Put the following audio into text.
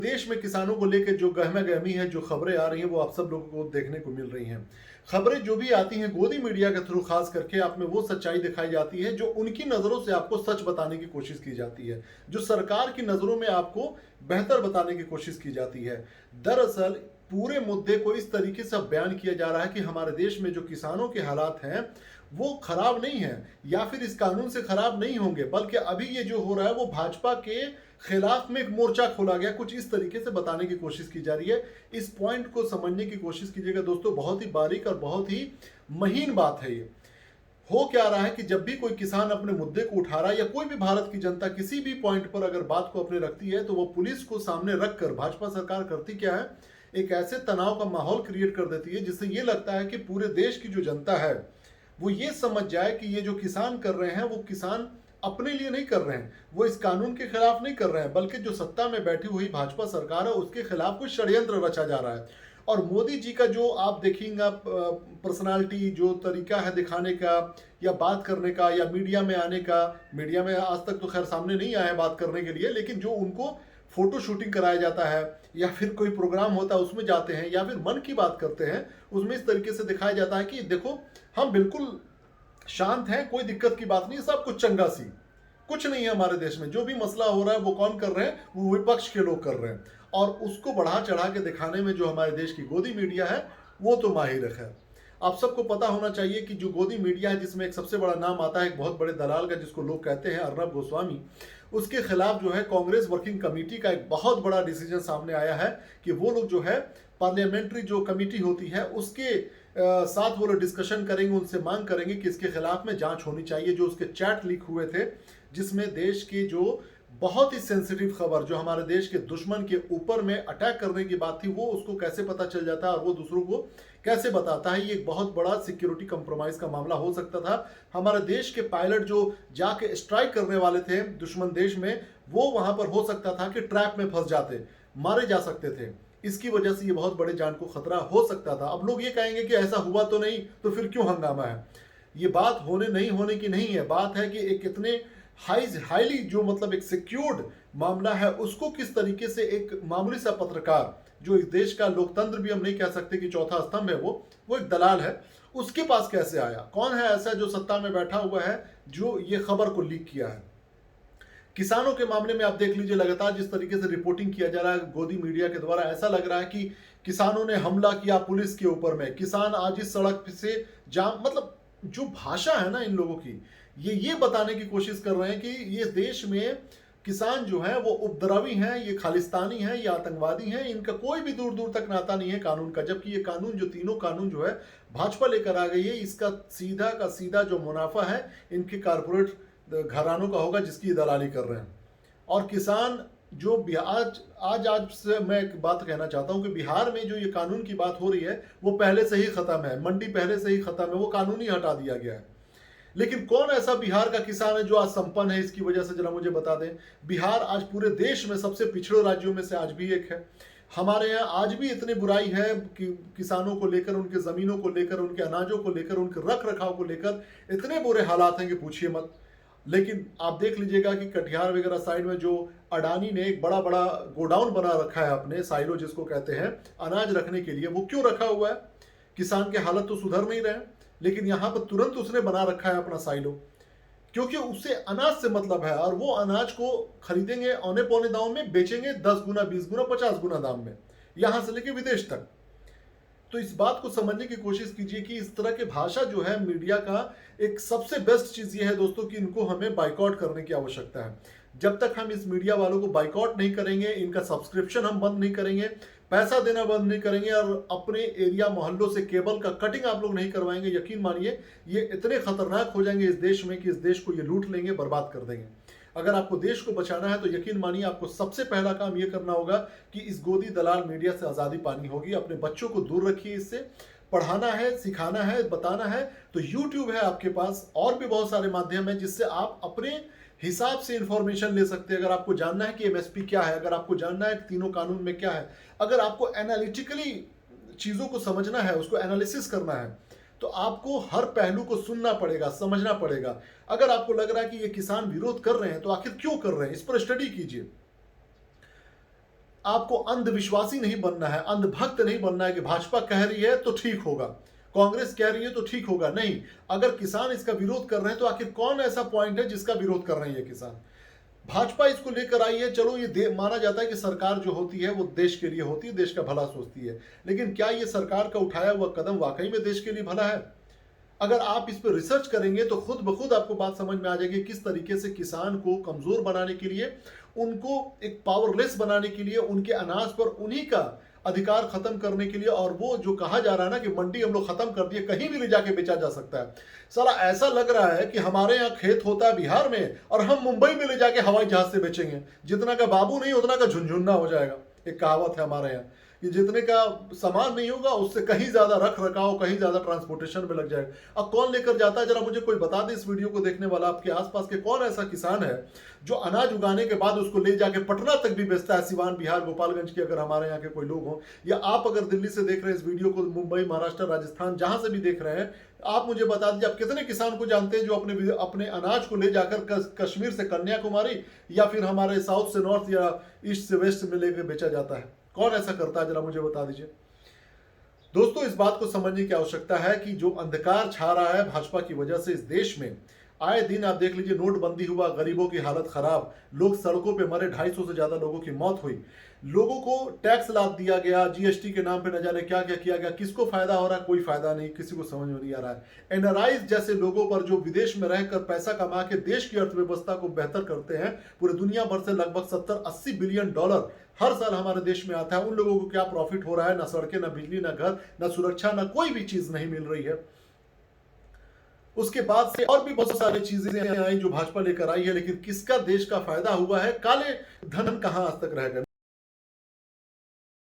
देश में किसानों को लेकर जो गहमा गहमी है, जो खबरें आ रही हैं, वो आप सब लोगों को देखने को मिल रही हैं। खबरें जो भी आती हैं गोदी मीडिया के थ्रू, खास करके आप में वो सच्चाई दिखाई जाती है जो उनकी नज़रों से आपको सच बताने की कोशिश की जाती है, जो सरकार की नज़रों में आपको बेहतर बताने की कोशिश की जाती है। दरअसल पूरे मुद्दे को इस तरीके से बयान किया जा रहा है कि हमारे देश में जो किसानों के हालात हैं वो खराब नहीं है, या फिर इस कानून से खराब नहीं होंगे, बल्कि अभी ये जो हो रहा है वो भाजपा के खिलाफ में एक मोर्चा खोला गया, कुछ इस तरीके से बताने की कोशिश की जा रही है। इस पॉइंट को समझने की कोशिश कीजिएगा दोस्तों, बहुत ही बारीक और बहुत ही महीन बात है ये। हो क्या रहा है कि जब भी कोई किसान अपने मुद्दे को उठा रहा है, या कोई भी भारत की जनता किसी भी पॉइंट पर अगर बात को अपने रखती है, तो वो पुलिस को सामने रखकर भाजपा सरकार करती क्या है, एक ऐसे तनाव का माहौल क्रिएट कर देती है जिससे ये लगता है कि पूरे देश की जो जनता है वो ये समझ जाए कि ये जो किसान कर रहे हैं वो किसान अपने लिए नहीं कर रहे हैं, वो इस कानून के खिलाफ नहीं कर रहे हैं, बल्कि जो सत्ता में बैठी हुई भाजपा सरकार है उसके खिलाफ कुछ षड्यंत्र रचा जा रहा है। और मोदी जी का जो आप देखेंगे पर्सनालिटी, जो तरीका है दिखाने का या बात करने का या मीडिया में आने का, मीडिया में आज तक तो खैर सामने नहीं आया है बात करने के लिए, लेकिन जो उनको फोटो शूटिंग कराया जाता है या फिर कोई प्रोग्राम होता है उसमें जाते हैं या फिर मन की बात करते हैं, उसमें इस तरीके से दिखाया जाता है कि देखो हम बिल्कुल शांत हैं, कोई दिक्कत की बात नहीं, सब कुछ चंगा सी, कुछ नहीं है हमारे देश में। जो भी मसला हो रहा है वो कौन कर रहे हैं, वो विपक्ष के लोग कर रहे हैं। और उसको बढ़ा चढ़ा के दिखाने में जो हमारे देश की गोदी मीडिया है वो तो माहिर है। आप सबको पता होना चाहिए कि जो गोदी मीडिया है, जिसमें एक सबसे बड़ा नाम आता है एक बहुत बड़े दलाल का, जिसको लोग कहते हैं अर्नब गोस्वामी, उसके खिलाफ जो है कांग्रेस वर्किंग कमेटी का एक बहुत बड़ा डिसीजन सामने आया है कि वो लोग जो है पार्लियामेंट्री जो कमेटी होती है उसके साथ वो लोग डिस्कशन करेंगे, उनसे मांग करेंगे कि इसके खिलाफ में जांच होनी चाहिए। जो उसके चैट लीक हुए थे जिसमें देश की जो बहुत ही सेंसिटिव खबर, जो हमारे देश के दुश्मन के ऊपर में अटैक करने की बात थी, वो उसको कैसे पता चल जाता है और वो दूसरों को कैसे बताता है, ये एक बहुत बड़ा सिक्योरिटी कंप्रोमाइज का मामला हो सकता था। हमारे देश के पायलट जो जाके स्ट्राइक करने वाले थे दुश्मन देश में, वो वहां पर हो सकता था कि ट्रैप में फंस जाते, मारे जा सकते थे। इसकी वजह से ये बहुत बड़े जान को खतरा हो सकता था। अब लोग ये कहेंगे कि ऐसा हुआ तो नहीं, तो फिर क्यों हंगामा है। ये बात होने नहीं होने की नहीं है, बात है कि एक इतने हाईली जो मतलब एक सिक्योर्ड मामला है, उसको किस तरीके से एक मामूली सा पत्रकार, जो इस देश का लोकतंत्र भी हम नहीं कह सकते कि चौथा स्तंभ है, वो एक दलाल है, उसके पास कैसे आया, कौन है ऐसा जो सत्ता में बैठा हुआ है जो ये खबर को लीक किया है। किसानों के मामले में आप देख लीजिए, लगातार जिस तरीके से रिपोर्टिंग किया जा रहा है गोदी मीडिया के द्वारा, ऐसा लग रहा है कि किसानों ने हमला किया पुलिस के ऊपर में, किसान आज इस सड़क से जाम, मतलब जो भाषा है ना इन लोगों की, ये बताने की कोशिश कर रहे हैं कि ये देश में किसान जो है वो उपद्रवी हैं, ये खालिस्तानी हैं, ये आतंकवादी हैं, इनका कोई भी दूर दूर तक नाता नहीं है कानून का। जबकि ये कानून, जो तीनों कानून जो है भाजपा लेकर आ गई है, इसका सीधा का सीधा जो मुनाफा है इनके कारपोरेट घरानों का होगा जिसकी दलाली कर रहे हैं। और किसान जो आज से मैं एक बात कहना चाहता हूं कि बिहार में जो ये कानून की बात हो रही है वो पहले से ही खत्म है, मंडी पहले से ही खत्म है, वो कानून ही हटा दिया गया है। लेकिन कौन ऐसा बिहार का किसान है जो आज संपन्न है, इसकी वजह से जरा मुझे बता दें। बिहार आज पूरे देश में सबसे पिछड़े राज्यों में से आज भी एक है। हमारे यहाँ आज भी इतनी बुराई है कि किसानों को लेकर, उनके जमीनों को लेकर, उनके अनाजों को लेकर, उनके रख रखाव को लेकर इतने बुरे हालात हैं कि पूछिए मत। लेकिन आप देख लीजिएगा कि कटिहार वगैरह साइड में जो अडानी ने एक बड़ा बड़ा गोडाउन बना रखा है अपने, साइलो जिसको कहते हैं, अनाज रखने के लिए, वो क्यों रखा हुआ है? किसान के हालत तो सुधर नहीं रहे, लेकिन यहां पर तुरंत उसने बना रखा है अपना साइलो, क्योंकि उससे अनाज से मतलब है, और वो अनाज को खरीदेंगे औने पौने दाम में, बेचेंगे 10 गुना, 20 गुना, 50 गुना दाम में, यहां से लेके विदेश तक। तो इस बात को समझने की कोशिश कीजिए कि इस तरह की भाषा जो है मीडिया का, एक सबसे बेस्ट चीज ये है दोस्तों कि इनको हमें बाइकआउट करने की आवश्यकता है। जब तक हम इस मीडिया वालों को बाइकआउट नहीं करेंगे, इनका सब्सक्रिप्शन हम बंद नहीं करेंगे, पैसा देना बंद नहीं करेंगे, और अपने एरिया मोहल्लों से केबल का कटिंग आप लोग नहीं करवाएंगे, यकीन मानिए ये इतने खतरनाक हो जाएंगे इस देश में कि इस देश को ये लूट लेंगे, बर्बाद कर देंगे। अगर आपको देश को बचाना है तो यकीन मानिए आपको सबसे पहला काम यह करना होगा कि इस गोदी दलाल मीडिया से आज़ादी पानी होगी। अपने बच्चों को दूर रखिए इससे। पढ़ाना है, सिखाना है, बताना है तो यूट्यूब है आपके पास, और भी बहुत सारे माध्यम हैं जिससे आप अपने हिसाब से इंफॉर्मेशन ले सकते हैं। अगर आपको जानना है कि एमएसपी क्या है, अगर आपको जानना है कि तीनों कानून में क्या है, अगर आपको एनालिटिकली चीज़ों को समझना है, उसको एनालिसिस करना है, तो आपको हर पहलू को सुनना पड़ेगा, समझना पड़ेगा। अगर आपको लग रहा है कि ये किसान विरोध कर रहे हैं तो आखिर क्यों कर रहे हैं, इस पर स्टडी कीजिए। आपको अंधविश्वासी नहीं बनना है, अंधभक्त नहीं बनना है कि भाजपा कह रही है तो ठीक होगा, कांग्रेस कह रही है तो ठीक होगा। नहीं, अगर किसान इसका विरोध कर रहे हैं तो आखिर कौन ऐसा पॉइंट है जिसका विरोध कर रहे हैं ये किसान? भाजपा इसको लेकर आई है, चलो ये माना जाता है कि सरकार जो होती है वो देश के लिए होती है, देश का भला सोचती है, लेकिन क्या ये सरकार का उठाया हुआ कदम वाकई में देश के लिए भला है? अगर आप इस पर रिसर्च करेंगे तो खुद ब खुद आपको बात समझ में आ जाएगी किस तरीके से किसान को कमजोर बनाने के लिए, उनको एक पावरलेस बनाने के लिए, उनके अनाज पर उन्हीं का अधिकार खत्म करने के लिए, और वो जो कहा जा रहा है ना कि मंडी हम लोग खत्म कर दिए, कहीं भी ले जाके बेचा जा सकता है। साला ऐसा लग रहा है कि हमारे यहाँ खेत होता है बिहार में और हम मुंबई में ले जाके हवाई जहाज से बेचेंगे, जितना का बाबू नहीं उतना का झुनझुन्ना हो जाएगा। एक कहावत है हमारे यहाँ कि जितने का सामान नहीं होगा उससे कहीं ज्यादा रख रखाव, कहीं ज्यादा ट्रांसपोर्टेशन में लग जाएगा। अब कौन लेकर जाता है, जरा मुझे कोई बता दे इस वीडियो को देखने वाला, आपके आसपास के कौन ऐसा किसान है जो अनाज उगाने के बाद उसको ले जाके पटना तक भी बेचता है, सिवान, बिहार, गोपालगंज के अगर हमारे यहाँ के कोई लोग हों, या आप अगर दिल्ली से देख रहे हैं इस वीडियो को, मुंबई, महाराष्ट्र, राजस्थान, जहां से भी देख रहे हैं, आप मुझे बता दीजिए आप कितने किसान को जानते हैं जो अपने अनाज को ले जाकर कश्मीर से कन्याकुमारी या फिर हमारे साउथ से नॉर्थ या ईस्ट से वेस्ट में लेकर बेचा जाता है? कौन ऐसा करता है, जरा मुझे बता दीजिए। दोस्तों, इस बात को समझने की आवश्यकता है कि जो अंधकार छा रहा है भाजपा की वजह से इस देश में, आए दिन आप देख लीजिए, नोटबंदी हुआ, गरीबों की हालत खराब, लोग सड़कों पे मरे, 250 से ज्यादा लोगों की मौत हुई, लोगों को टैक्स लाद दिया गया, जीएसटी के नाम पे न जाने क्या क्या किया गया, किसको फायदा हो रहा है? कोई फायदा नहीं, किसी को समझ में नहीं आ रहा है। एनआरआईज जैसे लोगों पर जो विदेश में रहकर पैसा कमा के देश की अर्थव्यवस्था को बेहतर करते हैं, पूरे दुनिया भर से लगभग 70-80 बिलियन डॉलर हर साल हमारे देश में आता है, उन लोगों को क्या प्रॉफिट हो रहा है? ना सड़कें, ना बिजली, ना घर, ना सुरक्षा, ना कोई भी चीज नहीं मिल रही है। उसके बाद से और भी बहुत सारी चीजें आई जो भाजपा लेकर आई है, लेकिन किसका देश का फायदा हुआ है? काले धन कहां आज तक रह गए?